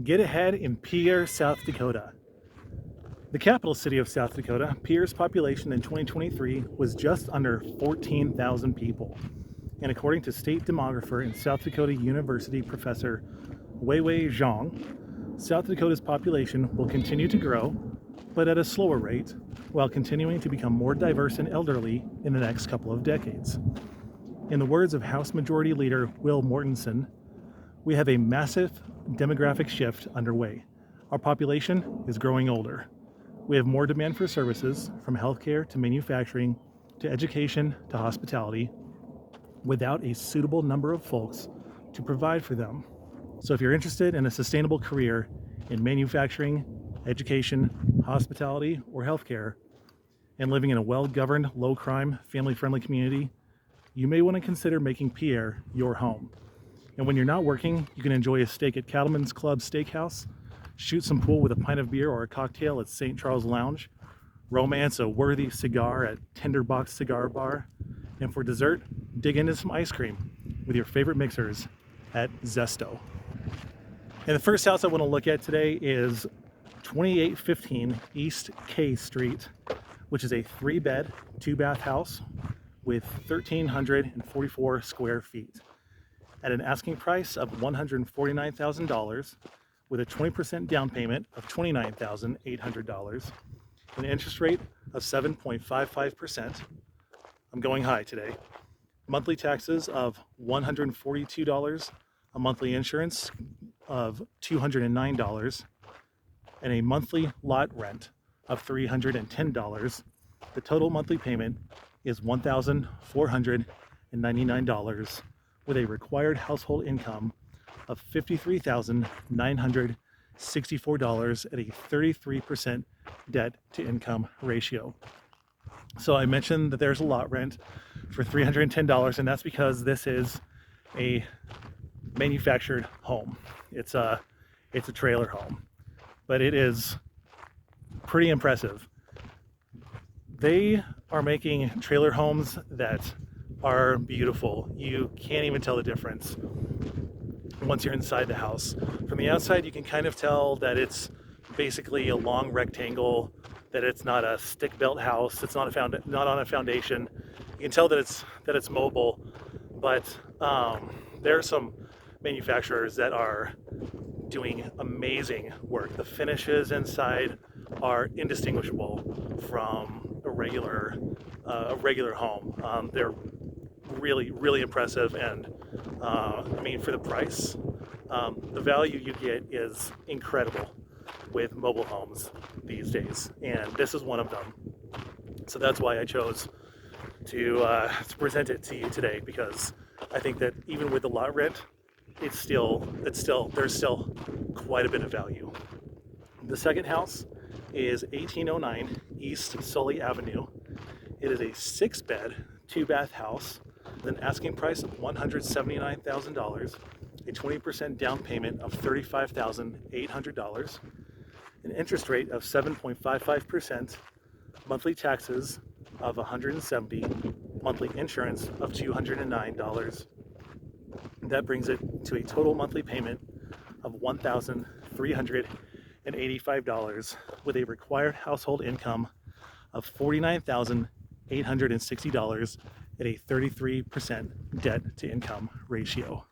Get ahead in Pierre, South Dakota. The capital city of South Dakota, Pierre's population in 2023 was just under 14,000 people. And according to state demographer and South Dakota University professor Weiwei Zhang, South Dakota's population will continue to grow, but at a slower rate, while continuing to become more diverse and elderly in the next couple of decades. In the words of House Majority Leader Will Mortensen, we have a massive demographic shift underway. Our population is growing older. We have more demand for services, from healthcare to manufacturing to education to hospitality, without a suitable number of folks to provide for them. So if you're interested in a sustainable career in manufacturing, education, hospitality, or healthcare, and living in a well-governed, low-crime, family-friendly community, you may want to consider making Pierre your home. And when you're not working, you can enjoy a steak at Cattleman's Club Steakhouse, shoot some pool with a pint of beer or a cocktail at St. Charles Lounge, romance a worthy cigar at Tinderbox Cigar Bar, and for dessert, dig into some ice cream with your favorite mixers at Zesto. And the first house I want to look at today is 2815 East K Street, which is a 3-bed, 2-bath house with 1,344 square feet at an asking price of $149,000 with a 20% down payment of $29,800, an interest rate of 7.55%. I'm going high today. Monthly taxes of $142, a monthly insurance of $209, and a monthly lot rent of $310. The total monthly payment is $1,499 with a required household income of $53,964 at a 33% debt to income ratio. So I mentioned that there's a lot rent for $310, and that's because this is a manufactured home. It's a trailer home, but it is pretty impressive. They are making trailer homes that are beautiful. You can't even tell the difference once you're inside the house. From the outside, you can kind of tell that it's basically a long rectangle, that it's not a stick-built house, it's not on a foundation. You can tell that it's mobile, but there are some manufacturers that are doing amazing work. The finishes inside are indistinguishable from a regular home. They're really impressive, and I mean, for the price, the value you get is incredible with mobile homes these days, and this is one of them. So that's why I chose to present it to you today, because I think that even with the lot rent, there's still quite a bit of value. The second house is 1809 East Sully Avenue. It is a 6-bed, 2-bath house with an asking price of $179,000, a 20% down payment of $35,800, an interest rate of 7.55%, monthly taxes of $170, monthly insurance of $209. That brings it to a total monthly payment of $1,385 with a required household income of $49,860 at a 33% debt to income ratio.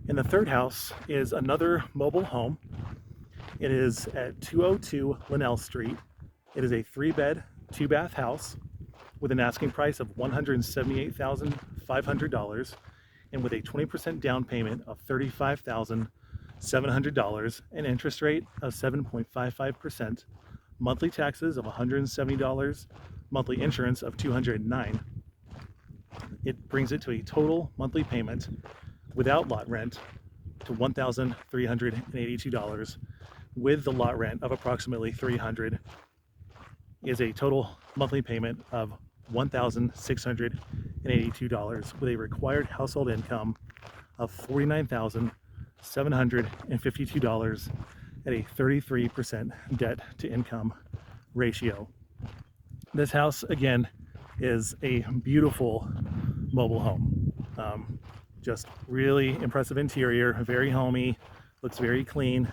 And the third house is another mobile home. It is at 202 Linnell Street. It is a 3-bed, 2-bath house with an asking price of $178,500 and with a 20% down payment of $35,700, an interest rate of 7.55%, monthly taxes of $170, monthly insurance of $209. It brings it to a total monthly payment without lot rent to $1,382. With the lot rent of approximately $300 is a total monthly payment of $1,682 with a required household income of $49,752 at a 33% debt to income ratio. This house, again, is a beautiful mobile home. Just really impressive interior, very homey, looks very clean.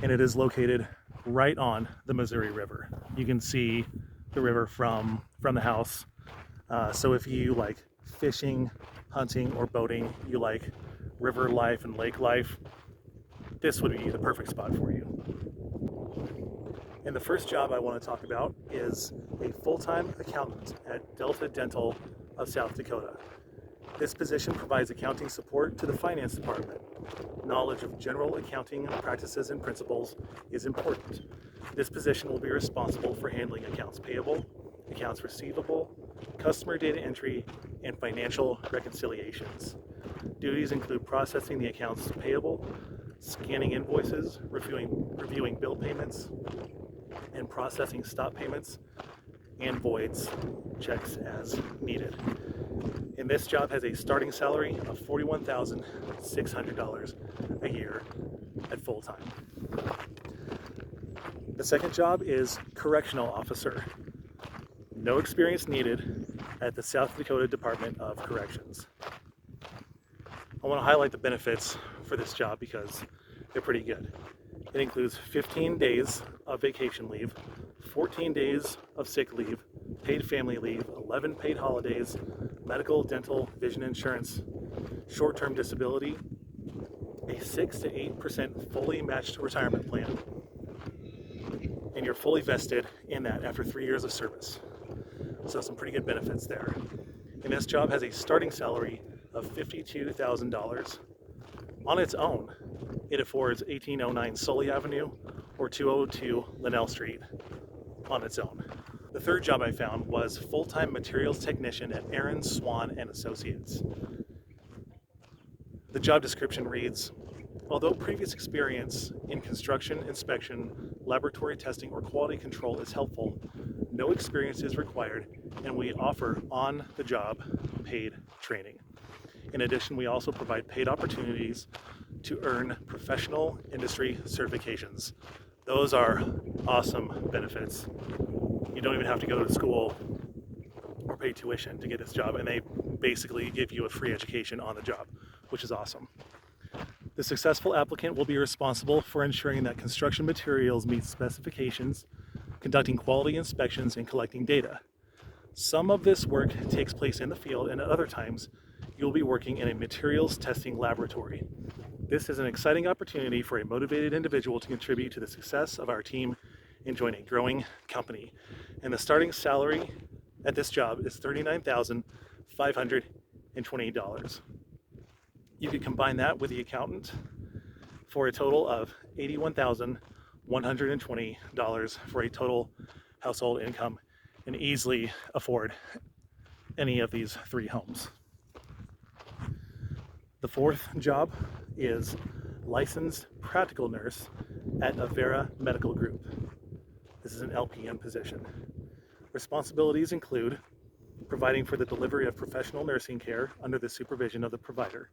and it is located right on the Missouri River. You can see the river from the house. So if you like fishing, hunting, or boating, you like river life and lake life, this would be the perfect spot for you. And the first job I want to talk about is a full-time accountant at Delta Dental of South Dakota. This position provides accounting support to the finance department. Knowledge of general accounting practices and principles is important. This position will be responsible for handling accounts payable, accounts receivable, customer data entry, and financial reconciliations. Duties include processing the accounts payable, scanning invoices, reviewing bill payments, and processing stop payments and voids checks as needed. And this job has a starting salary of $41,600 a year at full time. The second job is Correctional Officer. No experience needed at the South Dakota Department of Corrections. I want to highlight the benefits for this job because they're pretty good. It includes 15 days of vacation leave, 14 days of sick leave, paid family leave, 11 paid holidays, medical, dental, vision insurance, short-term disability, a 6 to 8% fully matched retirement plan, and you're fully vested in that after 3 years of service. So some pretty good benefits there. And this job has a starting salary of $52,000. On its own, it affords 1809 Sully Avenue or 202 Linnell Street on its own. The third job I found was full-time materials technician at Aaron, Swan and Associates. The job description reads, although previous experience in construction, inspection, laboratory testing, or quality control is helpful, no experience is required, and we offer on-the-job paid training. In addition, we also provide paid opportunities to earn professional industry certifications. Those are awesome benefits. You don't even have to go to school or pay tuition to get this job, and they basically give you a free education on the job, which is awesome. The successful applicant will be responsible for ensuring that construction materials meet specifications, conducting quality inspections, and collecting data. Some of this work takes place in the field, and at other times, you'll be working in a materials testing laboratory. This is an exciting opportunity for a motivated individual to contribute to the success of our team and join a growing company. And the starting salary at this job is $39,528. You could combine that with the accountant for a total of $81,120 for a total household income and easily afford any of these three homes. The fourth job is licensed practical nurse at Avera Medical Group. This is an LPN position. Responsibilities include providing for the delivery of professional nursing care under the supervision of the provider,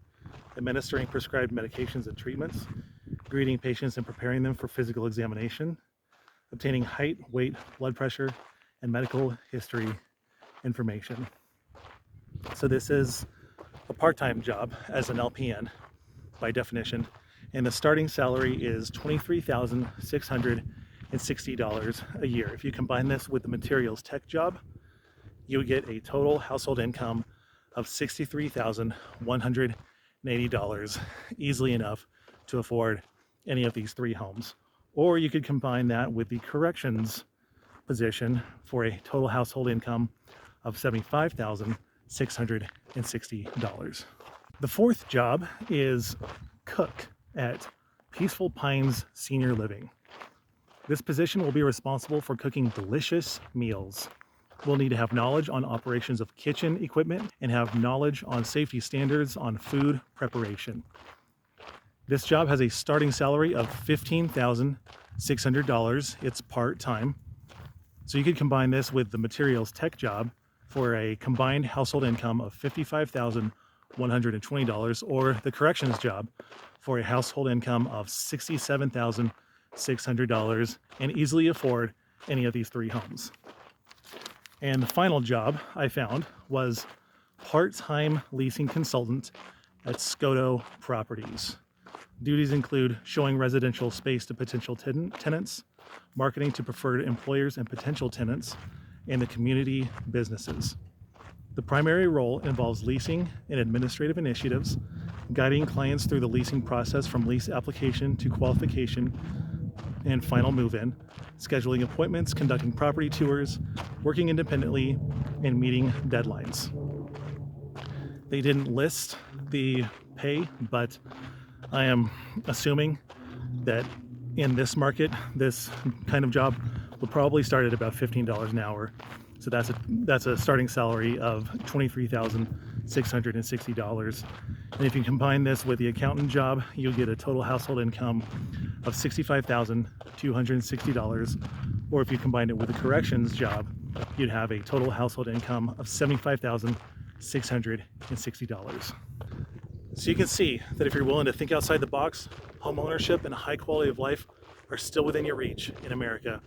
administering prescribed medications and treatments, greeting patients and preparing them for physical examination, obtaining height, weight, blood pressure, and medical history information. So this is a part-time job as an LPN by definition, and the starting salary is $23,660 a year. If you combine this with the materials tech job, you would get a total household income of $63,180, easily enough to afford any of these three homes. Or you could combine that with the corrections position for a total household income of $75,660. The fourth job is cook at Peaceful Pines Senior Living. This position will be responsible for cooking delicious meals. We'll need to have knowledge on operations of kitchen equipment and have knowledge on safety standards on food preparation. This job has a starting salary of $15,600. It's part-time. So you could combine this with the materials tech job for a combined household income of $55,120, or the corrections job for a household income of $67,600, and easily afford any of these three homes. And the final job I found was part-time leasing consultant at Scotto Properties. Duties include showing residential space to potential tenants, marketing to preferred employers and potential tenants, and the community businesses. The primary role involves leasing and administrative initiatives, guiding clients through the leasing process from lease application to qualification and final move-in, scheduling appointments, conducting property tours, working independently, and meeting deadlines. They didn't list the pay, but I am assuming that in this market, this kind of job will probably start at about $15 an hour. So that's a starting salary of $23,660. And if you combine this with the accountant job, you'll get a total household income of $65,260. Or if you combine it with the corrections job, you'd have a total household income of $75,660. So you can see that if you're willing to think outside the box, home ownership and a high quality of life are still within your reach in America,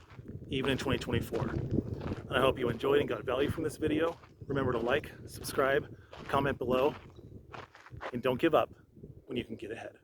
even in 2024. And I hope you enjoyed and got value from this video. Remember to like, subscribe, comment below, and don't give up when you can get ahead.